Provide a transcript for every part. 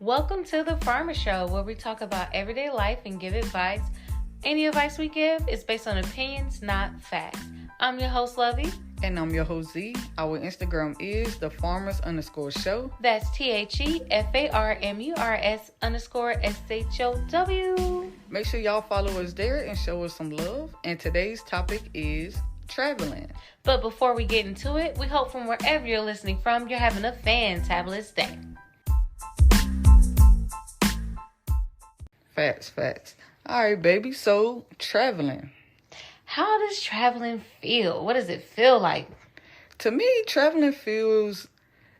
Welcome to the Farmer Show, where we talk about everyday life and give advice. Any advice we give is based on opinions, not facts. I'm your host, Lovey. And I'm your host, Z. Our Instagram is thefarmers_show. That's THEFARMURS_SHOW. Make sure y'all follow us there and show us some love. And today's topic is traveling. But before we get into it, we hope from wherever you're listening from, you're having a fantabulous day. Facts. All right, baby. So, traveling. How does traveling feel? What does it feel like? To me, traveling feels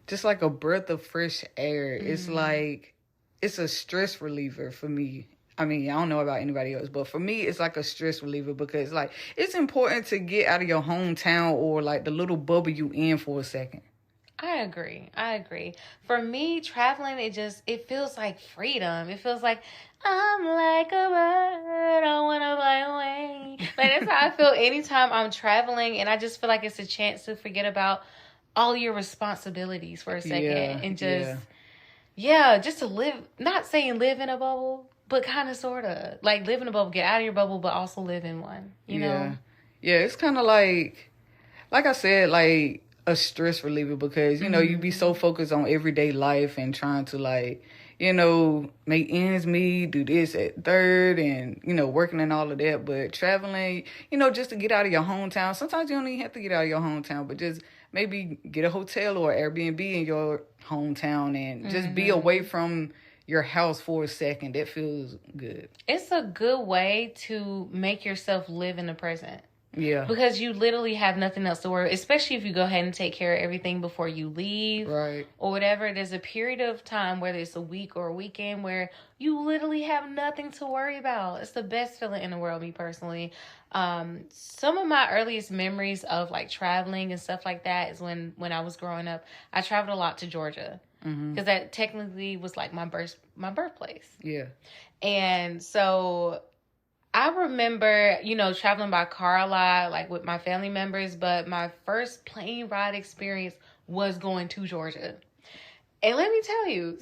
just like a breath of fresh air. It's like, it's a stress reliever for me. I mean, I don't know about anybody else, but for me, it's like a stress reliever because, like, it's important to get out of your hometown or, like, the little bubble you in for a second. I agree. For me, traveling, it feels like freedom. It feels like I'm like a bird, I want to fly away. Like, that's how I feel anytime I'm traveling, and I just feel like it's a chance to forget about all your responsibilities for a second and just to live, not saying live in a bubble, but kind of sort of like live in a bubble, get out of your bubble, but also live in one, you know? Yeah, it's kind of like I said, like, a stress reliever because, you know, you be so focused on everyday life and trying to, like, you know, make ends meet, do this at third and, you know, working and all of that. But traveling, you know, just to get out of your hometown. Sometimes you don't even have to get out of your hometown, but just maybe get a hotel or Airbnb in your hometown and just be away from your house for a second. That feels good. It's a good way to make yourself live in the present. Yeah. Because you literally have nothing else to worry, especially if you go ahead and take care of everything before you leave. Right. Or whatever. There's a period of time, whether it's a week or a weekend, where you literally have nothing to worry about. It's the best feeling in the world, me personally. Some of my earliest memories of, like, traveling and stuff like that is when I was growing up. I traveled a lot to Georgia. Because that technically was, like, my birthplace. Yeah. And so I remember, you know, traveling by car a lot, like with my family members, but my first plane ride experience was going to Georgia. And let me tell you,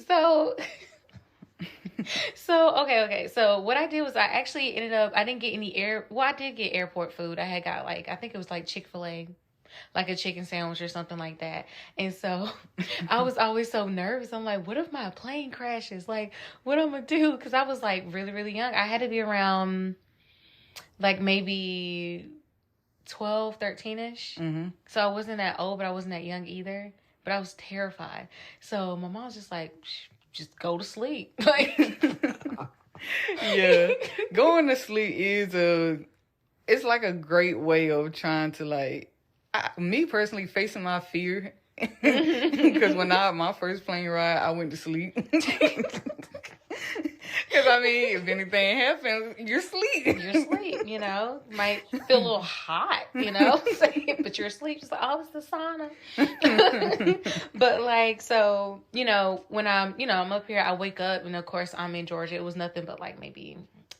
okay. So what I did was I actually I didn't get I did get airport food. I had got, like, I think it was like Chick-fil-A, like a chicken sandwich or something like that. And so I was always so nervous. I'm like, what if my plane crashes? Like, what am I going to do? Because I was, like, really, really young. I had to be around, like, maybe 12, 13-ish. So I wasn't that old, but I wasn't that young either. But I was terrified. So my mom was just like, just go to sleep. Like, yeah. Going to sleep it's like a great way of trying to, like, me personally, facing my fear. Because when my first plane ride, I went to sleep. Because, I mean, if anything happens, you're asleep. You're asleep, you know. Might feel a little hot, you know. But you're asleep. Just like, oh, it's the sauna. But, like, so, you know, when I'm up here, I wake up, and, of course, I'm in Georgia. It was nothing but, like, maybe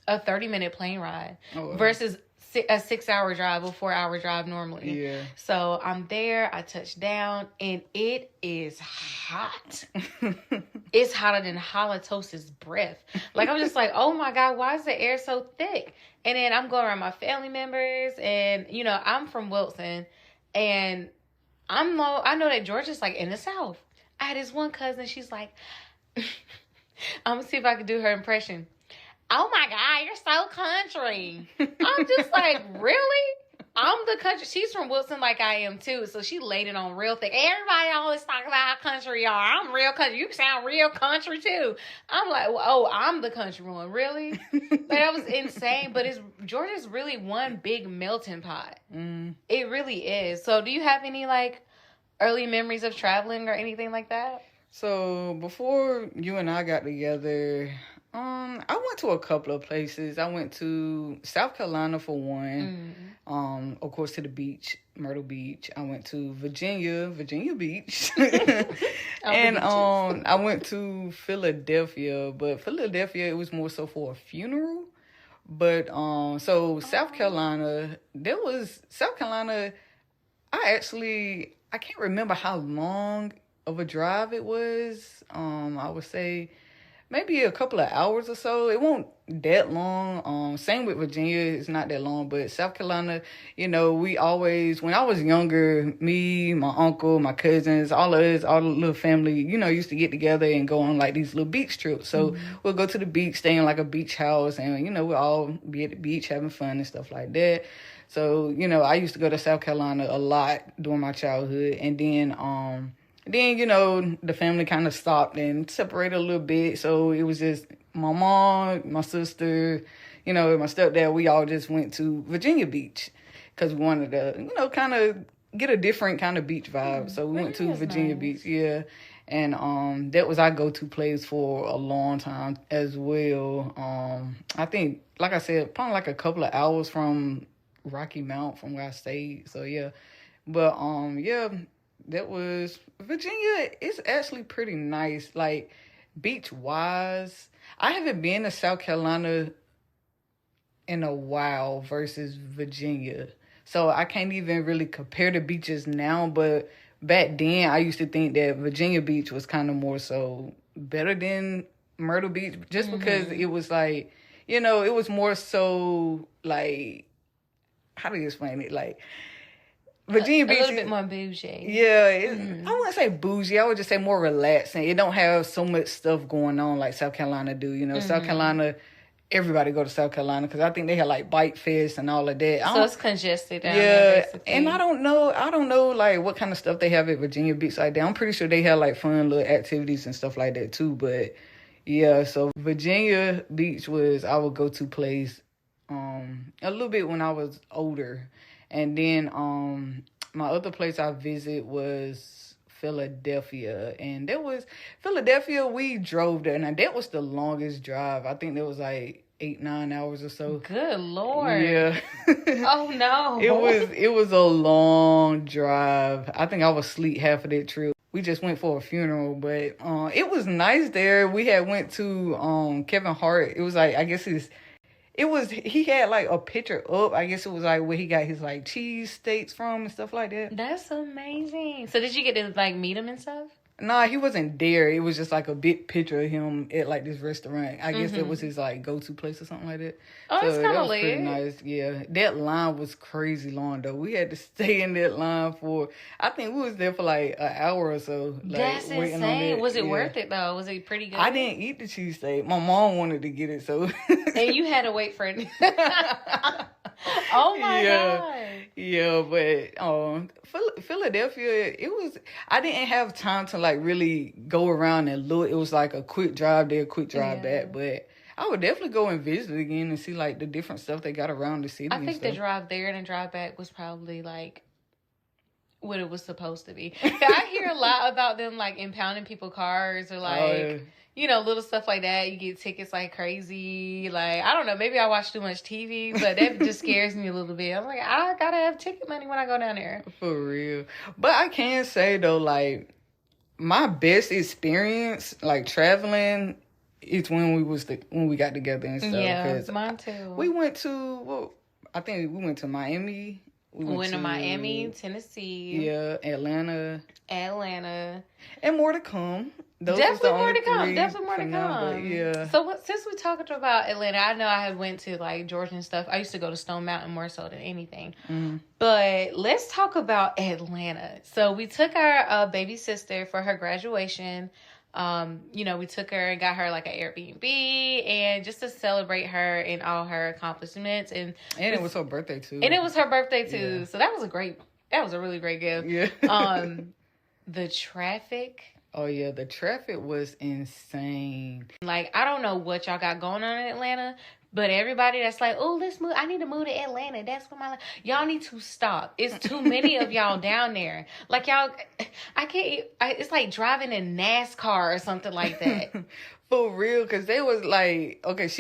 a 30-minute plane ride versus a 6-hour drive, a 4-hour drive normally. Yeah. So I'm there, I touch down, and it is hot. It's hotter than halitosis breath. Like, I'm just like, oh my God, why is the air so thick? And then I'm going around my family members, and, you know, I'm from Wilson, and I know that Georgia's, like, in the South. I had this one cousin, she's like, I'm gonna see if I can do her impression. Oh my God, you're so country. I'm just like, really? I'm the country. She's from Wilson like I am too. So she laid it on real thick. Everybody always talk about how country you are. I'm real country. You sound real country too. I'm like, oh, I'm the country one. Really? Like, that was insane. But Georgia's really one big melting pot. It really is. So do you have any, like, early memories of traveling or anything like that? So before you and I got together, I went to a couple of places. I went to South Carolina for one. Of course, to the beach, Myrtle Beach. I went to Virginia Beach. And I went to Philadelphia, but Philadelphia, it was more so for a funeral. But so South Carolina, I can't remember how long of a drive it was. I would say maybe a couple of hours or so. It won't that long. Same with Virginia, it's not that long. But South Carolina, we always, when I was younger, me, my uncle, my cousins, all of us, all the little family, used to get together and go on like these little beach trips. So we'll go to the beach, stay in like a beach house, and we'll all be at the beach having fun and stuff like that. So I used to go to South Carolina a lot during my childhood, and then the family kind of stopped and separated a little bit. So it was just my mom, my sister, my stepdad. We all just went to Virginia Beach because we wanted to, kind of get a different kind of beach vibe. So we went to Virginia Beach, yeah. And that was our go-to place for a long time as well. I think, like I said, probably like a couple of hours from Rocky Mount from where I stayed. So yeah. But that was Virginia. It's actually pretty nice, like beach wise. I haven't been to South Carolina in a while versus Virginia, so I can't even really compare the beaches now. But back then, I used to think that Virginia Beach was kind of more so better than Myrtle Beach, just because it was like, it was more so like, how do you explain it? Like, Virginia Beach, a little bit more bougie. Yeah, I wouldn't say bougie. I would just say more relaxing. It don't have so much stuff going on like South Carolina do. South Carolina, everybody go to South Carolina because I think they have like Bike Fest and all of that. So it's congested down there, basically. And I don't know like what kind of stuff they have at Virginia Beach like that. I'm pretty sure they have like fun little activities and stuff like that too. But yeah, so Virginia Beach was our go-to place a little bit when I was older. And then my other place I visited was Philadelphia. And Philadelphia, we drove there. Now, that was the longest drive. I think that was like 8-9 hours or so. Good Lord. Yeah. Oh, no. It was a long drive. I think I was asleep half of that trip. We just went for a funeral, but it was nice there. We had went to Kevin Hart. It was like, I guess he had like a picture up. I guess it was like where he got his like cheese steaks from and stuff like that. That's amazing. So did you get to like meet him and stuff? Nah, he wasn't there. It was just like a big picture of him at like this restaurant. I guess that was his like go-to place or something like that. Oh, that's kind of lit. Pretty nice. Yeah, that line was crazy long though. We had to stay in that line for, I think we was there for like an hour or so. Like, that's insane. Was it worth it though? Was it pretty good? I didn't eat the cheesesteak. My mom wanted to get it, so. And you had to wait for it. Oh my God. Yeah, but Philadelphia, I didn't have time to like really go around and look. It was like a quick drive there, quick drive back. But I would definitely go and visit again and see like the different stuff they got around the city. I think the drive there and the drive back was probably like what it was supposed to be. I hear a lot about them like impounding people's cars or like little stuff like that. You get tickets like crazy. Like, I don't know, maybe I watch too much TV, but that just scares me a little bit. I'm like, I gotta have ticket money when I go down there. For real. But I can say though, like, my best experience, like traveling, is when we got together and stuff. Yeah, mine too. We went to, I think we went to Miami. We went to Miami, Tennessee. Yeah, Atlanta. And more to come. Definitely more to come. But yeah. So since we talked about Atlanta, I know I had went to like Georgia and stuff. I used to go to Stone Mountain more so than anything. Mm-hmm. But let's talk about Atlanta. So we took our baby sister for her graduation. We took her and got her like an Airbnb and just to celebrate her and all her accomplishments. And it was her birthday too. Yeah. So that was a really great gift. Yeah. The traffic. Oh yeah, the traffic was insane. Like, I don't know what y'all got going on in Atlanta, but everybody that's like, oh, let's move. I need to move to Atlanta. That's what y'all need to stop. It's too many of y'all down there. Like, y'all, it's like driving in NASCAR or something like that. For real, because they was like, okay,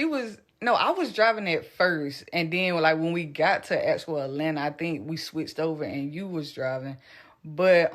I was driving at first, and then like when we got to actual Atlanta, I think we switched over and you was driving. But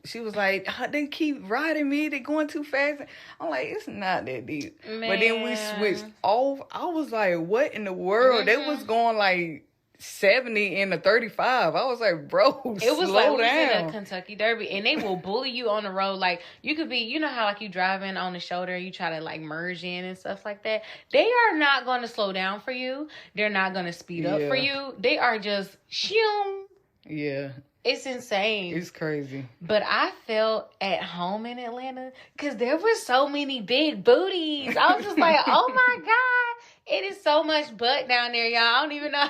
she was like, they keep riding me. They're going too fast. I'm like, it's not that deep. Man. But then we switched off. I was like, what in the world? Mm-hmm. They was going like 70 in a 35. I was like, bro, it was slow like we was down. in a Kentucky Derby, and they will bully you on the road. Like, you could be, you know how like you driving on the shoulder, you try to like merge in and stuff like that. They are not going to slow down for you. They're not going to speed up for you. They are just shoom. Yeah. It's insane. It's crazy. But I felt at home in Atlanta because there were so many big booties. I was just like, oh my God, it is so much butt down there, y'all. I don't even know.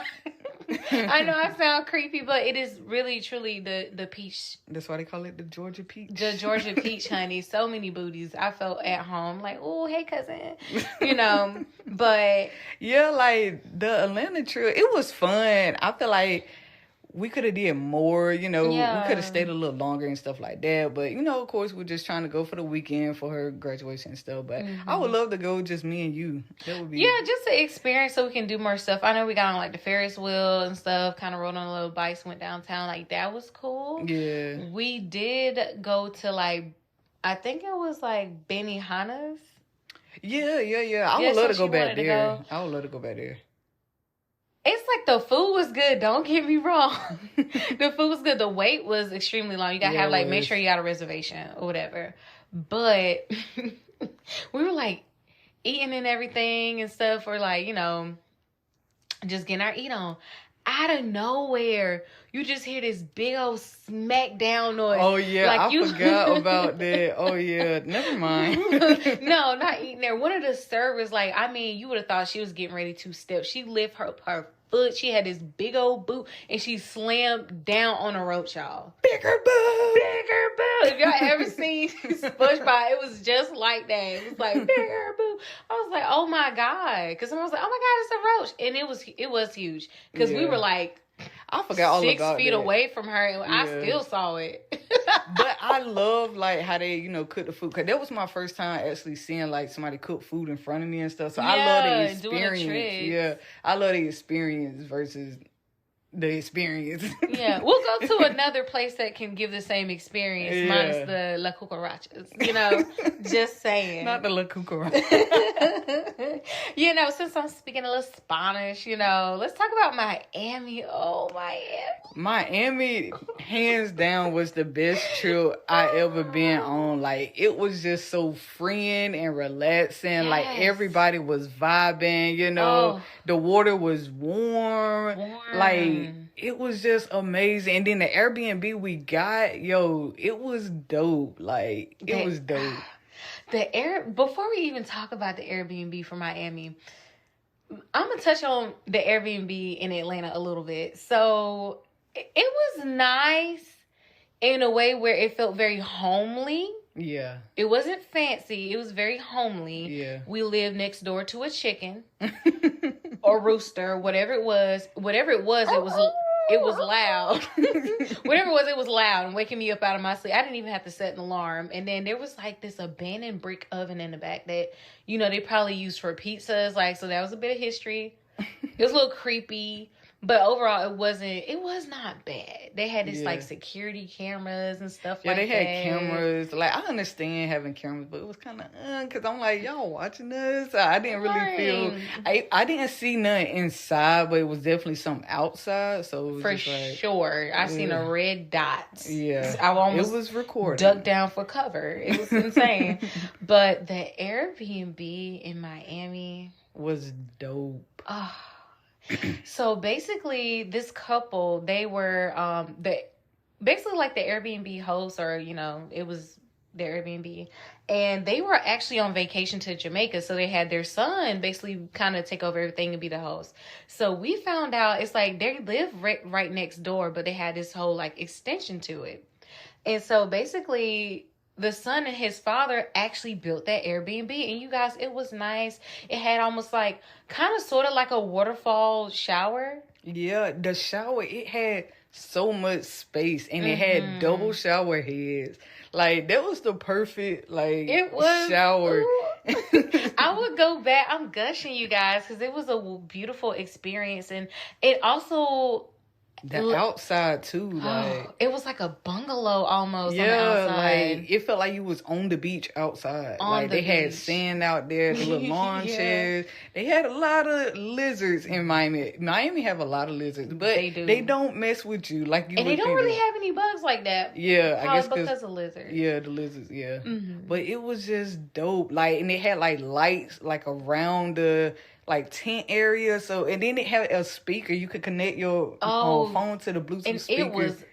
I know I sound creepy, but it is really, truly the peach. That's why they call it the Georgia peach. The Georgia peach, honey. So many booties. I felt at home. Like, oh, hey, cousin. You know, but. Yeah, like the Atlanta trip, it was fun. I feel like we could have did more, you know, we could have stayed a little longer and stuff like that. But, you know, of course, we're just trying to go for the weekend for her graduation and stuff. But I would love to go just me and you. That would be just to experience so we can do more stuff. I know we got on like the Ferris wheel and stuff, kind of rode on a little bikes, went downtown. Like, that was cool. Yeah. We did go to like, I think it was like Benihana's. Yeah. I would love to go back there. I would love to go back there. It's like the food was good. Don't get me wrong. The food was good. The wait was extremely long. You got to have like, make sure you got a reservation or whatever. But we were like eating and everything and stuff. We're like, you know, just getting our eat on. Out of nowhere, you just hear this big old smackdown noise. Oh, yeah. Like I forgot about that. Oh, yeah. Never mind. No, not eating there. One of the servers, like, I mean, you would have thought she was getting ready to step. She lift her foot. She had this big old boot, and she slammed down on a roach, y'all. Bigger boot. Bigger boot. If y'all ever seen SpongeBob, it was just like that. It was like, bigger boot. I was like, oh my God. Because someone was like, oh my God, it's a roach. And it was huge. Because we were like, I forgot all about 6 feet that. away from her, and I still saw it. But I love like how they, you know, cook the food, because that was my first time actually seeing like somebody cook food in front of me and stuff. So I love the experience. Yeah, I love the experience versus the experience. Yeah, we'll go to another place that can give the same experience, minus the La Cucarachas. You know, just saying. Not the La Cucaracha. You know, since I'm speaking a little Spanish, you know, let's talk about Miami. Oh, Miami. Miami, hands down, was the best trip I ever been on. Like, it was just so freeing and relaxing. Like, everybody was vibing, you know. The water was warm. Like, it was just amazing. And then the Airbnb we got, yo, it was dope. Like, it was dope. Before we even talk about the Airbnb for Miami, I'm going to touch on the Airbnb in Atlanta a little bit. So, it was nice in a way where it felt very homely. Yeah. It wasn't fancy. It was very homely. Yeah. We lived next door to a chicken or rooster, whatever it was. Whatever it was, it was loud. Whatever it was loud and waking me up out of my sleep. I didn't even have to set an alarm. And then there was like this abandoned brick oven in the back that, you know, they probably used for pizzas. Like, so that was a bit of history. It was a little creepy. But overall, it was not bad. They had this like security cameras and stuff like that. Yeah, they had cameras. Like, I understand having cameras, but it was kind of, because I'm like, y'all watching us? I didn't really feel, I didn't see nothing inside, but it was definitely something outside. So it was for sure. I seen a red dot. Yeah. I almost it was recorded. Ducked down for cover. It was insane. But the Airbnb in Miami was dope. So basically, this couple, they were basically like the Airbnb hosts, or, you know, it was their Airbnb, and they were actually on vacation to Jamaica. So they had their son basically kind of take over everything and be the host. So we found out it's like they live right next door, but they had this whole like extension to it. And so basically, the son and his father actually built that Airbnb. And you guys, it was nice. It had almost like, kind of sort of like a waterfall shower. Yeah, the shower, it had so much space. And it had double shower heads. Like, that was the perfect, like, shower. I would go back. I'm gushing, you guys, because it was a beautiful experience. And it also The outside too, like it was like a bungalow almost. yeah, on the outside. like it felt like you was on the beach outside. On like the they had beach. sand out there, the little lawn Yeah. chairs. They had a lot of lizards in Miami. Miami have a lot of lizards, but They do. they don't mess with you like you. And would they don't think really have any bugs like that. Yeah, I guess Probably because of lizards. Yeah, the lizards. Yeah, Mhm. but it was just dope. Like, and they had like lights like around the like tent area. So, and then it had a speaker. You could connect your phone to the Bluetooth And speaker. it was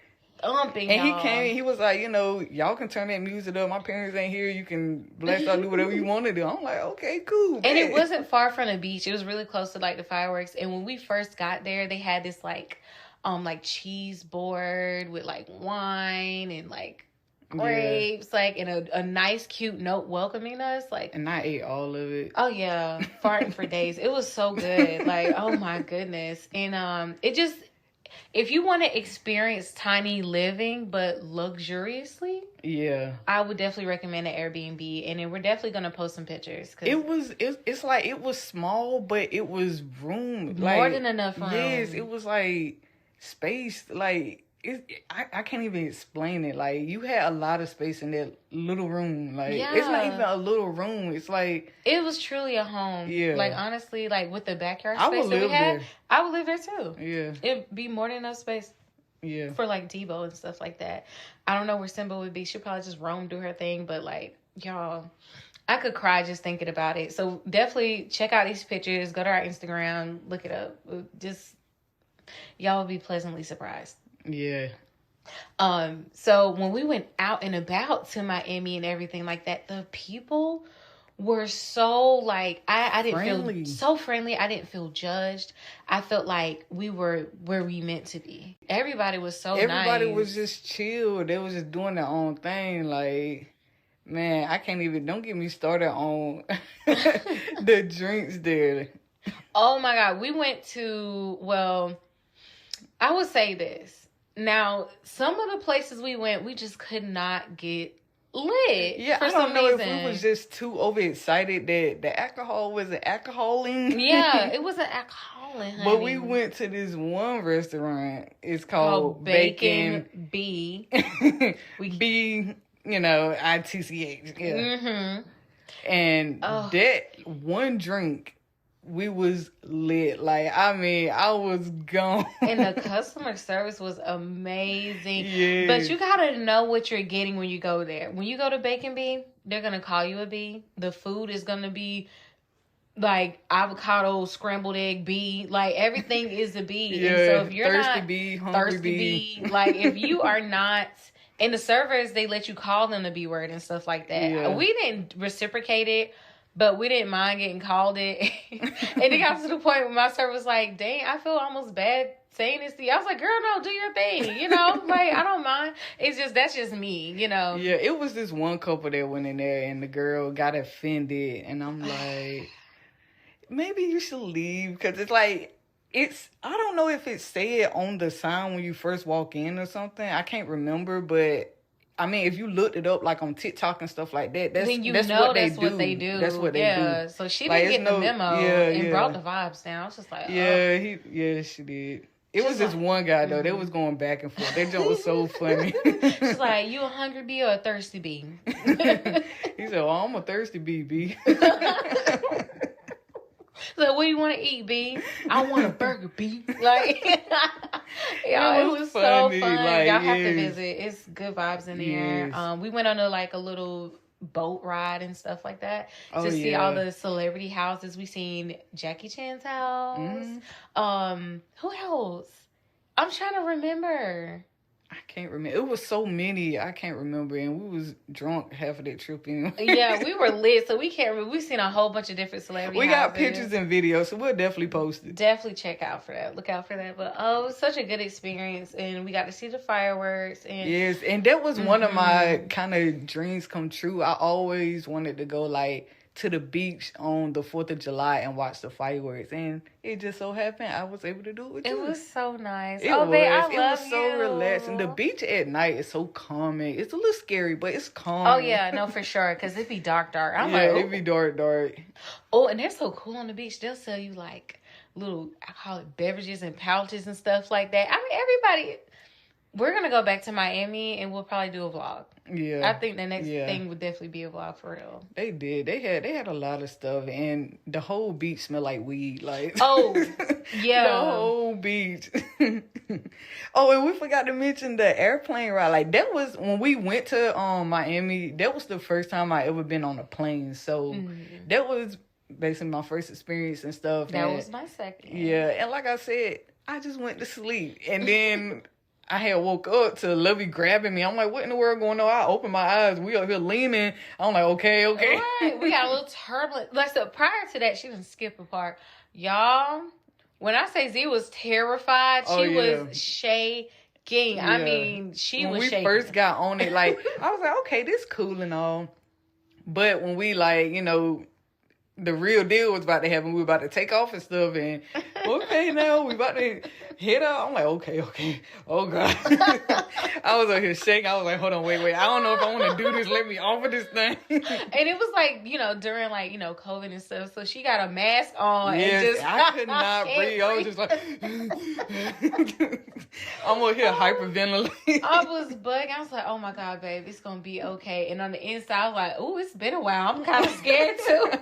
thumping. And y'all. he came. He was like, y'all can turn that music up. My parents ain't here. You can blast out, do whatever you want to do. I'm like, okay, cool. And man. it wasn't far from the beach. It was really close to like the fireworks. And when we first got there, they had this like cheese board with like wine and like grapes, like in a nice cute note welcoming us. Like, and I ate all of it. oh yeah, farting for days. It was so good. Like, oh my goodness. And it just, if you want to experience tiny living but luxuriously, Yeah, I would definitely recommend an Airbnb. And then we're definitely gonna post some pictures. it's like it was small, but it was room. More like, than enough room. Yes, it was like space. Like I can't even explain it. Like, you had a lot of space in that little room. Like, it's not even a little room. It's like, it was truly a home. Yeah. Like, honestly, like with the backyard I space would that we live had, there. I would live there too. Yeah, It'd be more than enough space yeah. for like Debo and stuff like that. I don't know where Simba would be. She'd probably just roam, do her thing. But like, y'all, I could cry just thinking about it. So definitely check out these pictures. Go to our Instagram, look it up. Just, y'all will be pleasantly surprised. Yeah. So when we went out and about to Miami and everything like that, the people were so like, I didn't Friendly. feel so friendly. I didn't feel judged. I felt like we were where we meant to be. Everybody was so Everybody nice. was just chill. They was just doing their own thing. Like, man, I can't even, don't get me started on the drinks there. Oh my God. We went to, well, I would say this. Now, some of the places we went, we just could not get lit. Yeah, for I some don't know reason. if we was just too overexcited that the alcohol wasn't alcoholing. Yeah, it wasn't alcoholic, honey. But we went to this one restaurant. It's called Bacon Bee. B, ITCH. Yeah. Mm-hmm. And that one drink, we was lit. Like, I mean, I was gone. And the customer service was amazing. Yeah. But you gotta know what you're getting when you go there. When you go to Bacon Bee, they're gonna call you a bee. The food is gonna be like avocado, scrambled egg bee. Like, everything is a bee. Yeah, and so if you're thirsty not bee, hungry bee. like if you are not, and the servers, they let you call them the B word and stuff like that. Yeah. We didn't reciprocate it. But we didn't mind getting called it. And it got to the point where my server was like, dang, I feel almost bad saying this to you. I was like, girl, no, do your thing. Like, I don't mind. That's just me, Yeah, it was this one couple that went in there and the girl got offended. And I'm like, maybe you should leave. Because it's like, I don't know if it said on the sign when you first walk in or something. I can't remember, but I mean, if you looked it up like on TikTok and stuff like that, that's then you that's know what that's they what do. they do. That's what they do. So she Like, didn't get it's the memo and brought the vibes down. I was just like, Yeah, she did. It was this one guy though. They was going back and forth. That joke was so funny. She's like, you a hungry bee or a thirsty bee? He said, "Oh, I'm a thirsty bee, B." So what do you want to eat, B? I want a burger, B. Like, y'all, it was so funny. fun. Like, y'all have to yes. visit. It's good vibes in there. Yes. We went on a little boat ride and stuff like that to see yeah. all the celebrity houses. We seen Jackie Chan's house. Mm-hmm. Who else? I'm trying to remember. I can't remember. It was so many. I can't remember. And we was drunk half of that trip in. Yeah, we were lit, so we can't remember. We seen a whole bunch of different celebrity We got houses. pictures and videos, so we'll definitely post it. Definitely check out for that. Look out for that. But it was such a good experience, and we got to see the fireworks. And Yes, and that was one of my kind of dreams come true. I always wanted to go like to the beach on the 4th of July and watch the fireworks, and it just so happened I was able to do it with you. It was so nice. It babe, I love it was so you. relaxing. The beach at night is so calming. It's a little scary, but it's calming. Oh yeah, no, for sure, because it'd be dark. I'm yeah, like, it'd be dark. oh, and they're so cool on the beach. They'll sell you like little alcoholic beverages and pouches and stuff like that. I mean, everybody. We're gonna go back to Miami and we'll probably do a vlog. Yeah. I think the next thing would definitely be a vlog for real. They did. They had a lot of stuff, and the whole beach smelled like weed. Like oh yeah, the whole beach. Oh, and we forgot to mention the airplane ride. Like that was when we went to Miami. That was the first time I ever been on a plane. So that was basically my first experience and stuff. That was my second. Yeah, and like I said, I just went to sleep, and then. I had woke up to Lovey grabbing me. I'm like, what in the world going on? I opened my eyes. We up here leaning. I'm like, okay. Right. We got a little turbulent. Like, so prior to that, she didn't skip a part. Y'all, when I say Z was terrified, she was shaking. Yeah. I mean, she was shaking. When we first got on it, like, I was like, okay, this cool and all. But when we, like, you know, the real deal was about to happen. We were about to take off and stuff, and okay, now we about to head out. I'm like, okay, oh god. I was out here shaking. I was like, hold on, wait. I don't know if I want to do this. Let me offer this thing. And it was like, you know, during like, you know, COVID and stuff. So she got a mask on. Yes, and just I could not breathe. I was just like, I'm over here hyperventilating. I was bugging. I was like, oh my god, babe, it's gonna be okay. And on the inside, I was like, oh, it's been a while. I'm kind of scared too.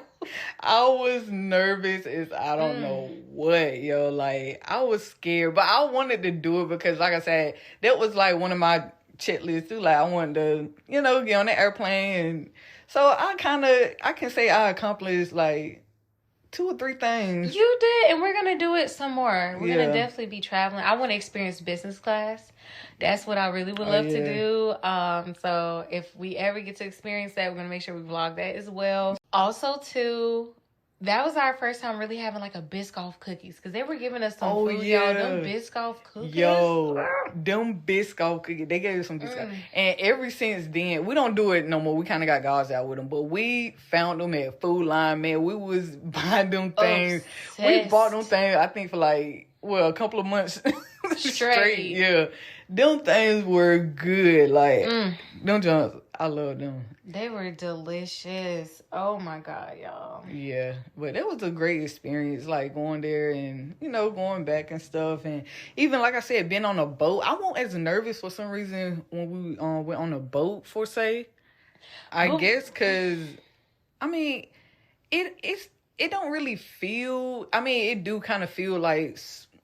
I was nervous as I don't know what, yo. Like, I was scared, but I wanted to do it because, like I said, that was like one of my checklists too. Like, I wanted to, you know, get on the airplane. And so I can say I accomplished like 2 or 3 things. You did, and we're gonna do it some more. We're gonna definitely be traveling. I want to experience business class. That's what I really would love to do. So if we ever get to experience that, we're gonna make sure we vlog that as well. Also, too, that was our first time really having like a Biscoff cookies because they were giving us some food, y'all. Them Biscoff cookies. Yo, them Biscoff cookies. They gave us some Biscoff. And ever since then, we don't do it no more. We kind of got God's out with them. But we found them at Food Line, man. We was buying them things. Obsessed. We bought them things, I think, for like, well, a couple of months straight. Yeah. Them things were good. Like, them jumps, I love them. They were delicious. Oh my God, y'all. Yeah, but that was a great experience, like going there and, you know, going back and stuff. And even, like I said, being on a boat, I wasn't as nervous for some reason when we went on a boat, for say. I guess because, I mean, it don't really feel, I mean, it do kind of feel like,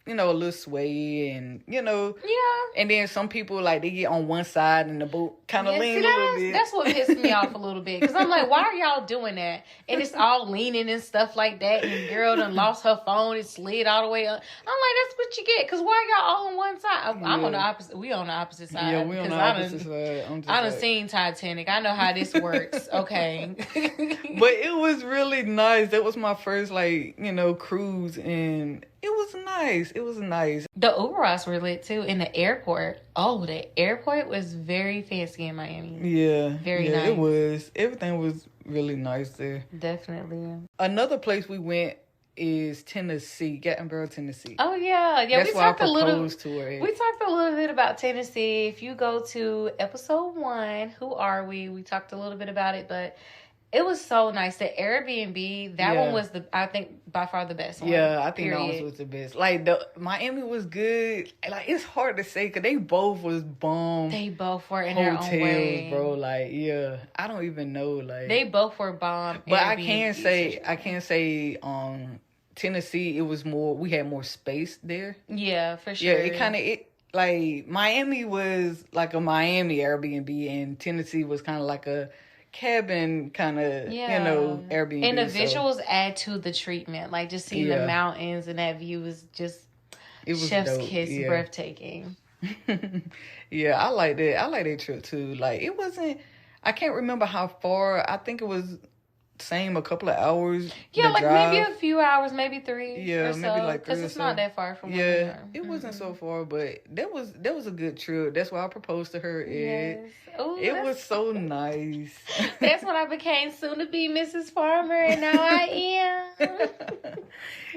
you know, a little sway and, you know. Yeah. And then some people, like, they get on one side and the boat kind of lean a little bit. That's what pissed me off a little bit. Because I'm like, why are y'all doing that? And it's all leaning and stuff like that. And the girl done lost her phone. It slid all the way up. I'm like, that's what you get. Because why y'all all on one side? I'm on the opposite. We on the opposite side. Yeah, we on the opposite side. I done seen Titanic. I know how this works. Okay. But it was really nice. That was my first, like, you know, cruise. And it was nice. It was nice. The Uber rides were lit too in the airport. Oh, the airport was very fancy in Miami. Yeah. Very nice. It was. Everything was really nice there. Definitely. Another place we went is Tennessee, Gatlinburg, Tennessee. Oh yeah. That's we why talked I a little. proposed to her. We talked a little bit about Tennessee. If you go to episode 1, Who Are We? We talked a little bit about it, but it was so nice. The Airbnb, that one was I think by far the best one. Yeah, I think that one was the best. Like Miami was good. Like it's hard to say because they both was bomb. They both were in their own way, bro. Like I don't even know. Like they both were bomb. But I can say Tennessee, it was more. We had more space there. Yeah, for sure. Yeah, like Miami was like a Miami Airbnb, and Tennessee was kind of like a cabin kind of, you know, Airbnb. And the visuals add to the treatment. Like just seeing the mountains and that view was just chef's kiss, breathtaking. Yeah, I like that. I like that trip too. Like it wasn't, I can't remember how far. I think it was same a couple of hours. Yeah, like maybe a few hours, maybe 3. Yeah, or so, maybe like 3 because it's not that far from where we are. It wasn't so far, but that was a good trip. That's why I proposed to her. Yes. Ooh, it was so nice. That's when I became soon to be Mrs. Farmer, and now I am.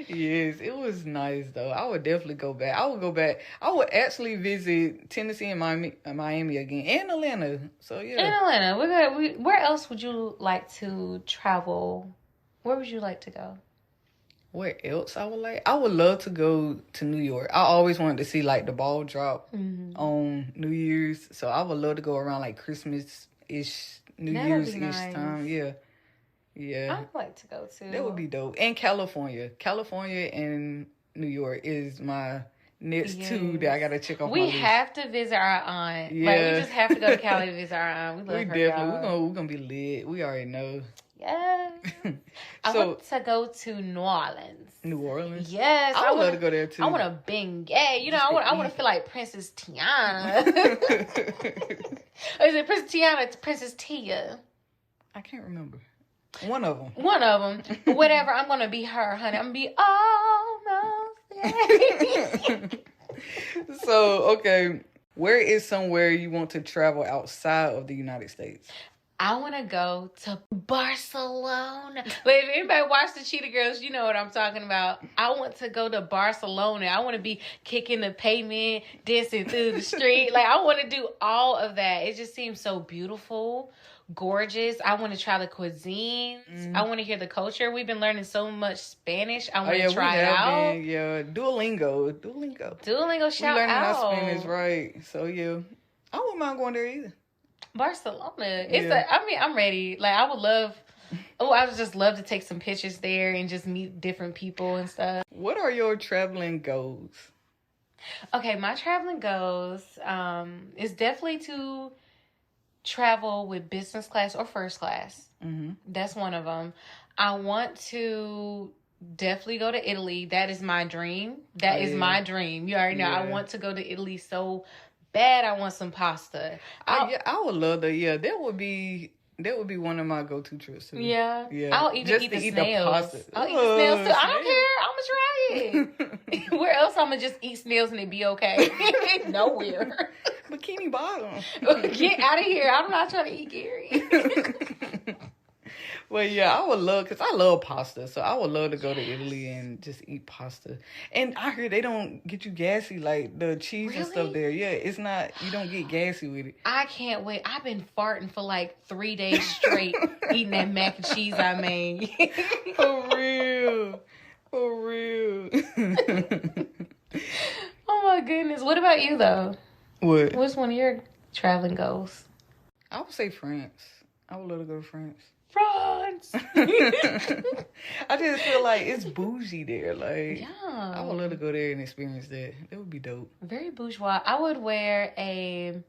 Yes, it was nice though. I would definitely go back. I would go back. I would actually visit Tennessee and Miami again, and Atlanta. So yeah, and Atlanta. Where else would you like to travel? Where would you like to go? What else I would like? I would love to go to New York. I always wanted to see like the ball drop on New Year's. So I would love to go around like Christmas-ish, New Year's-ish nice. time. Yeah. I would like to go too. That would be dope. And California. California and New York is my next two that I gotta check off my list. We have to visit our aunt. Yeah. Like, we just have to go to Cali to visit our aunt. We love her, y'all. We're gonna be lit. We already know. Yeah. I want to go to New Orleans. New Orleans? Yes. I would love to go there too. I want to beignet. You know, I want to feel like Princess Tiana. Or is it Princess Tiana or Princess Tia? I can't remember. One of them. Whatever. I'm going to be her, honey. I'm going to be almost there. So, okay. Where is somewhere you want to travel outside of the United States? I want to go to Barcelona. But if anybody watched the Cheetah Girls, you know what I'm talking about. I want to go to Barcelona. I want to be kicking the pavement, dancing through the street. Like, I want to do all of that. It just seems so beautiful, gorgeous. I want to try the cuisines. I want to hear the culture. We've been learning so much Spanish. I want to try it out. Duolingo, shout learning out. our Spanish, right? So, yeah. I wouldn't mind going there either. Barcelona. I'm ready. Like, I would just love to take some pictures there and just meet different people and stuff. What are your traveling goals? Okay, my traveling goals is definitely to travel with business class or first class. Mm-hmm. That's one of them. I want to definitely go to Italy. That is my dream. That is my dream. You already know. I want to go to Italy so bad. I want some pasta. I would love that. Yeah, that would be one of my go-to trips too. Yeah. I'll even just eat the eat snails. The pasta. I'll eat the snails too. I don't care. I'm gonna try it. Where else I'm gonna just eat snails and it be okay? Nowhere. Bikini Bottom. Get out of here. I'm not trying to eat Gary. Well, yeah, I would love, because I love pasta, so I would love to go to Italy and just eat pasta. And I heard they don't get you gassy, like the cheese and stuff there. Yeah, it's not, you don't get gassy with it. I can't wait. I've been farting for like 3 days straight eating that mac and cheese I made. For real. Oh my goodness. What about you though? What? What's one of your traveling goals? I would say France. I would love to go to France. France. I just feel like it's bougie there. Like, yeah, I would love to go there and experience that. That would be dope. Very bourgeois. I would wear I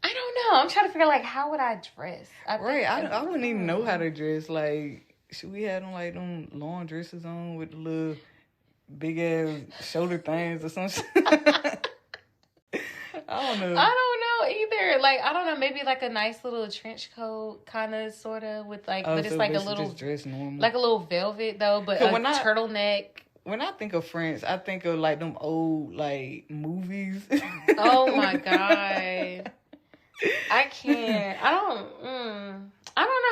don't know. I'm trying to figure like how would I dress? I wouldn't even know how to dress. Like, should we have them long dresses on with the little big ass shoulder things or something? I don't know either. Like, I don't know, maybe like a nice little trench coat kind of sort of with like but it's like a little just dress normal. Like a little velvet though, but a turtleneck. When I think of France, I think of like them old like movies. Oh my god. I can't. I don't know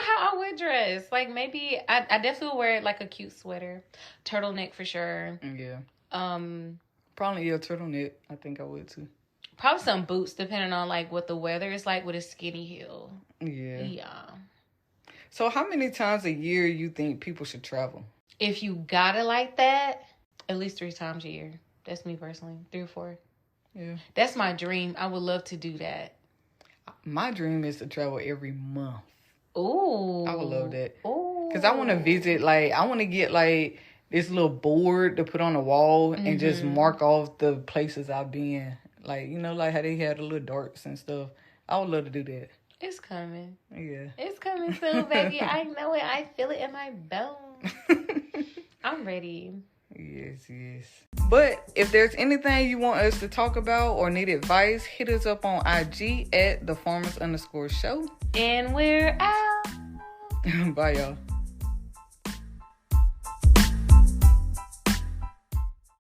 how I would dress. Like maybe I definitely would wear like a cute sweater. Turtleneck for sure. Yeah. Probably a turtleneck. I think I would too. Probably some boots, depending on like what the weather is like with a skinny heel. Yeah. So how many times a year you think people should travel? If you got it like that, at least 3 times a year. That's me personally. 3 or 4. Yeah. That's my dream. I would love to do that. My dream is to travel every month. Ooh. I would love that. Ooh. Because I want to visit, like, I want to get, like, this little board to put on the wall and just mark off the places I've been. Like, you know, like how they had the little darts and stuff. I would love to do that. It's coming. Yeah. It's coming soon, baby. I know it. I feel it in my bones. I'm ready. Yes. But if there's anything you want us to talk about or need advice, hit us up on IG at @thefarmers_show. And we're out. Bye, y'all.